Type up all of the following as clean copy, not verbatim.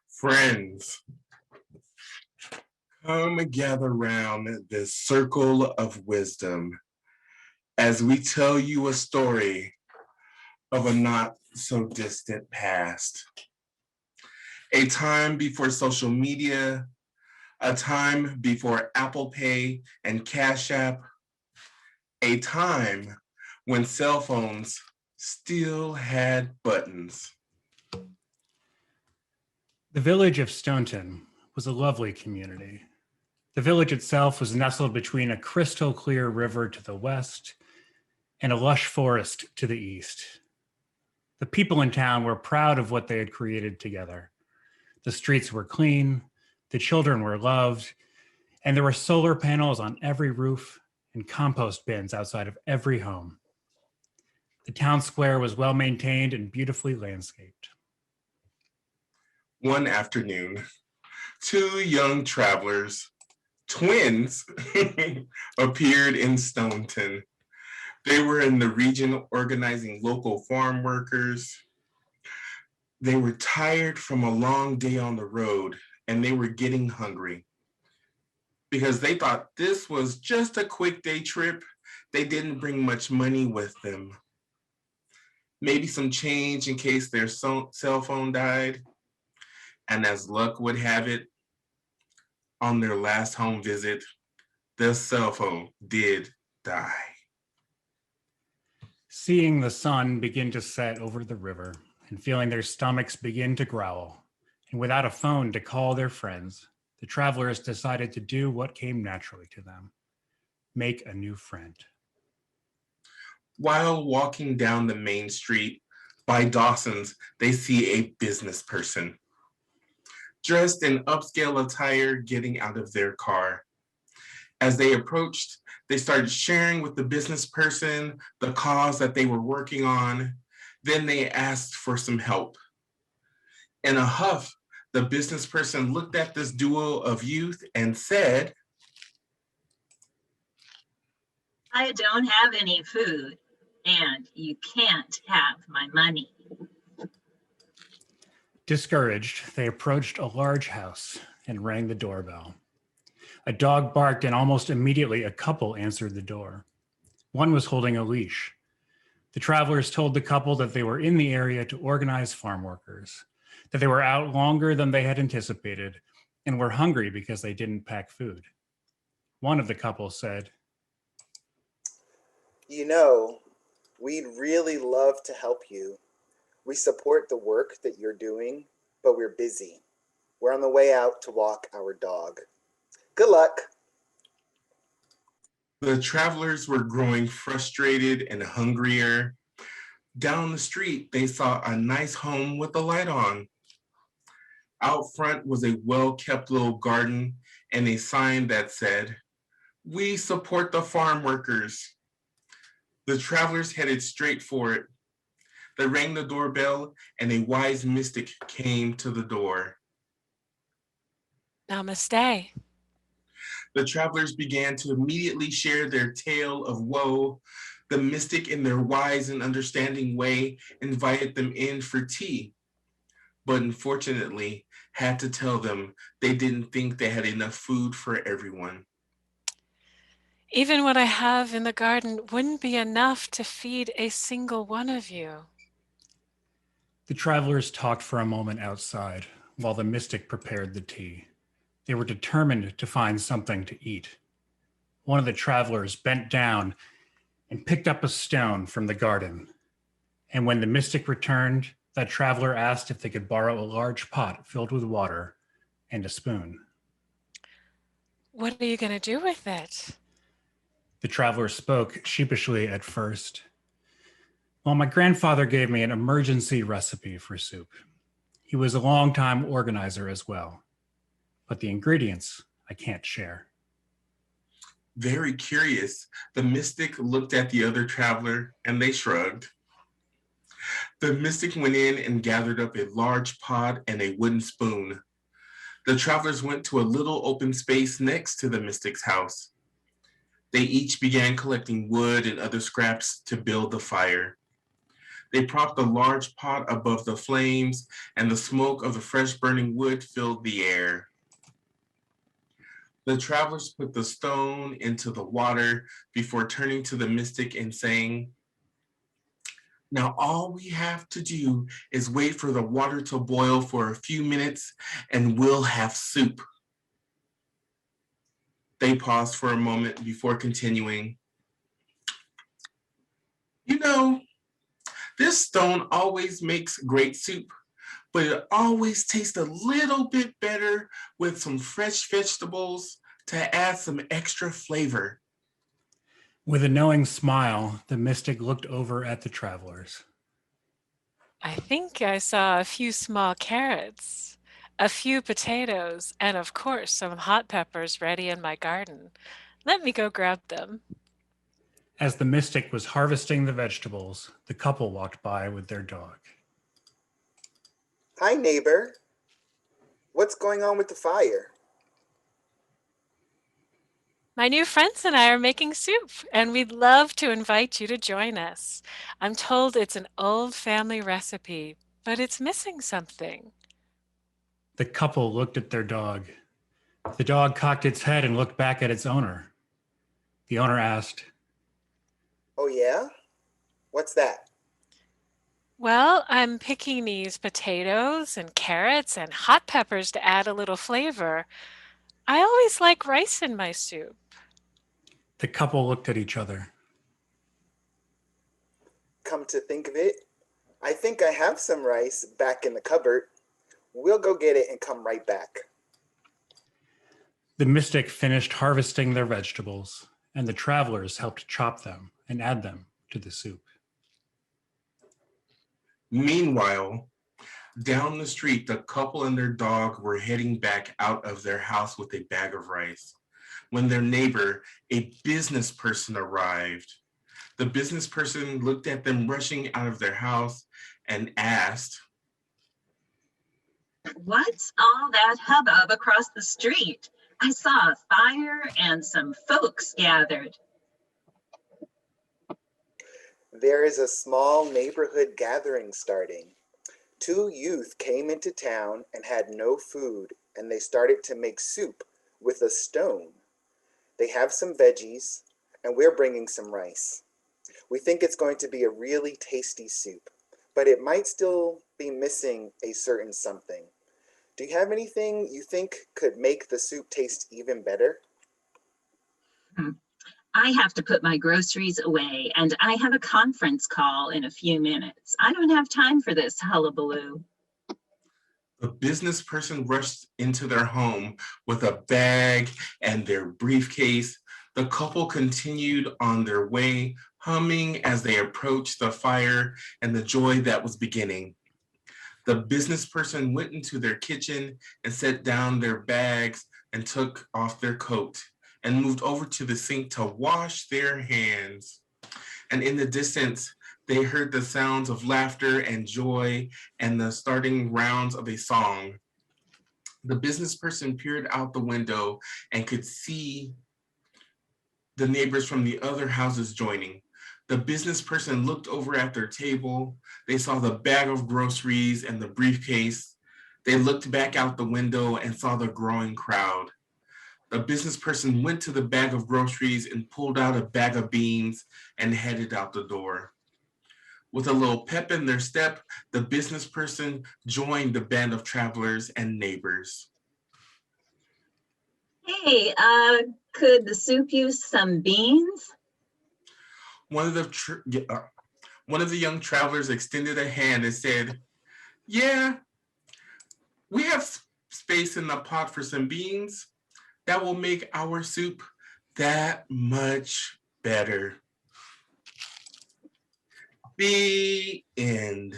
Friends, come and gather round this circle of wisdom as we tell you a story of a not so distant past. A time before social media, a time before Apple Pay and Cash App, a time when cell phones still had buttons. The village of Stoneton was a lovely community. The village itself was nestled between a crystal clear river to the west and a lush forest to the east. The people in town were proud of what they had created together. The streets were clean, the children were loved, and there were solar panels on every roof and compost bins outside of every home. The town square was well maintained and beautifully landscaped. One afternoon, two young travelers, twins, appeared in Stoneton. They were in the region organizing local farm workers. They were tired from a long day on the road and they were getting hungry because they thought this was just a quick day trip. They didn't bring much money with them. Maybe some change in case their cell phone died. And as luck would have it, on their last home visit, their cell phone did die. Seeing the sun begin to set over the river and feeling their stomachs begin to growl, and without a phone to call their friends, the travelers decided to do what came naturally to them: make a new friend. While walking down the main street by Dawson's, they see a business person dressed in upscale attire getting out of their car. As they approached, they started sharing with the business person the cause that they were working on. Then they asked for some help. In a huff, the business person looked at this duo of youth and said, "I don't have any food, and you can't have my money." Discouraged, they approached a large house and rang the doorbell. A dog barked, and almost immediately a couple answered the door. One was holding a leash. The travelers told the couple that they were in the area to organize farm workers, that they were out longer than they had anticipated, and were hungry because they didn't pack food. One of the couple said, "You know, we'd really love to help you. We support the work that you're doing, but we're busy. We're on the way out to walk our dog. Good luck." The travelers were growing frustrated and hungrier. Down the street, they saw a nice home with a light on. Out front was a well-kept little garden and a sign that said, "We support the farm workers." The travelers headed straight for it. They rang the doorbell and a wise mystic came to the door. Namaste. The travelers began to immediately share their tale of woe. The mystic, in their wise and understanding way, invited them in for tea, but unfortunately had to tell them they didn't think they had enough food for everyone. Even what I have in the garden wouldn't be enough to feed a single one of you. The travelers talked for a moment outside while the mystic prepared the tea. They were determined to find something to eat. One of the travelers bent down and picked up a stone from the garden. And when the mystic returned, that traveler asked if they could borrow a large pot filled with water and a spoon. What are you going to do with it? The traveler spoke sheepishly at first. "Well, my grandfather gave me an emergency recipe for soup. He was a longtime organizer as well, but the ingredients I can't share." Very curious, the mystic looked at the other traveler and they shrugged. The mystic went in and gathered up a large pot and a wooden spoon. The travelers went to a little open space next to the mystic's house. They each began collecting wood and other scraps to build the fire. They propped a large pot above the flames, and the smoke of the fresh burning wood filled the air. The travelers put the stone into the water before turning to the mystic and saying, "Now all we have to do is wait for the water to boil for a few minutes and we'll have soup." They paused for a moment before continuing. "You know, this stone always makes great soup, but it always tastes a little bit better with some fresh vegetables to add some extra flavor." With a knowing smile, the mystic looked over at the travelers. I think I saw a few small carrots, a few potatoes, and of course some hot peppers ready in my garden. Let me go grab them. As the mystic was harvesting the vegetables, the couple walked by with their dog. Hi, neighbor. What's going on with the fire? My new friends and I are making soup, and we'd love to invite you to join us. I'm told it's an old family recipe, but it's missing something. The couple looked at their dog. The dog cocked its head and looked back at its owner. The owner asked, Oh, yeah? What's that? Well, I'm picking these potatoes and carrots and hot peppers to add a little flavor. I always like rice in my soup. The couple looked at each other. Come to think of it, I think I have some rice back in the cupboard. We'll go get it and come right back. The mystic finished harvesting their vegetables, and the travelers helped chop them and add them to the soup. Meanwhile, down the street, the couple and their dog were heading back out of their house with a bag of rice when their neighbor, a business person, arrived. The business person looked at them rushing out of their house and asked, What's all that hubbub across the street? I saw a fire and some folks gathered. There is a small neighborhood gathering starting. 2 youth came into town and had no food, and they started to make soup with a stone. They have some veggies, and we're bringing some rice. We think it's going to be a really tasty soup, but it might still be missing a certain something. Do you have anything you think could make the soup taste even better? I have to put my groceries away, and I have a conference call in a few minutes. I don't have time for this hullabaloo. the business person rushed into their home with a bag and their briefcase. The couple continued on their way, humming as they approached the fire and the joy that was beginning. The business person went into their kitchen and set down their bags and took off their coat and moved over to the sink to wash their hands. And in the distance, they heard the sounds of laughter and joy and the starting rounds of a song. The business person peered out the window and could see the neighbors from the other houses joining. The business person looked over at their table. They saw the bag of groceries and the briefcase. They looked back out the window and saw the growing crowd. The business person went to the bag of groceries and pulled out a bag of beans and headed out the door. With a little pep in their step, the business person joined the band of travelers and neighbors. Hey, could the soup use some beans? One of the young travelers extended a hand and said, "Yeah, we have space in the pot for some beans. That will make our soup that much better." The end.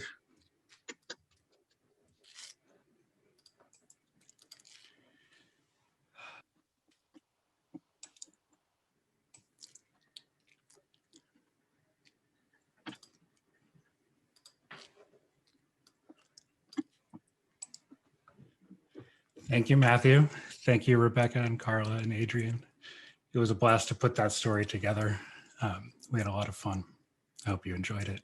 Thank you, Matthew. Thank you, Rebecca and Carla and Adrian. It was a blast to put that story together. We had a lot of fun. I hope you enjoyed it.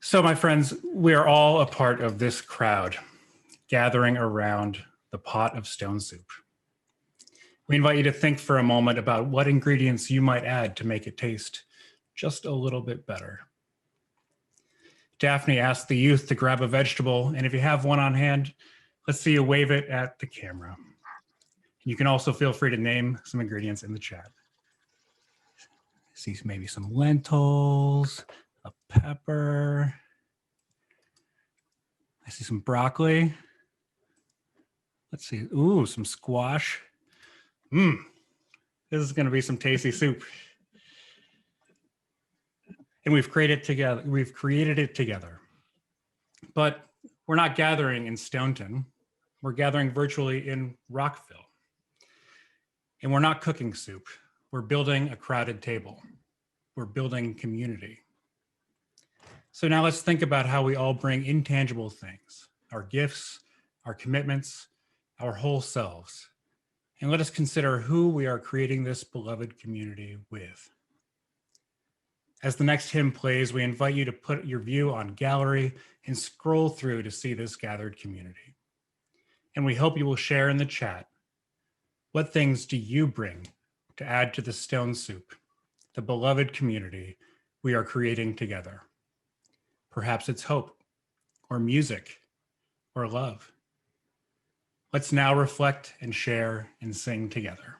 So, my friends, we are all a part of this crowd gathering around the pot of stone soup. We invite you to think for a moment about what ingredients you might add to make it taste just a little bit better. Daphne asked the youth to grab a vegetable, and if you have one on hand, let's see you wave it at the camera. You can also feel free to name some ingredients in the chat. See maybe some lentils, a pepper. I see some broccoli. Let's see. Ooh, some squash. This is going to be some tasty soup. And we've created it together. But we're not gathering in Staunton. We're gathering virtually in Rockville. And we're not cooking soup. We're building a crowded table. We're building community. So now let's think about how we all bring intangible things, our gifts, our commitments, our whole selves. And let us consider who we are creating this beloved community with. As the next hymn plays, we invite you to put your view on gallery and scroll through to see this gathered community. And we hope you will share in the chat, what things do you bring to add to the stone soup, the beloved community we are creating together? Perhaps it's hope, or music, or love. Let's now reflect and share and sing together.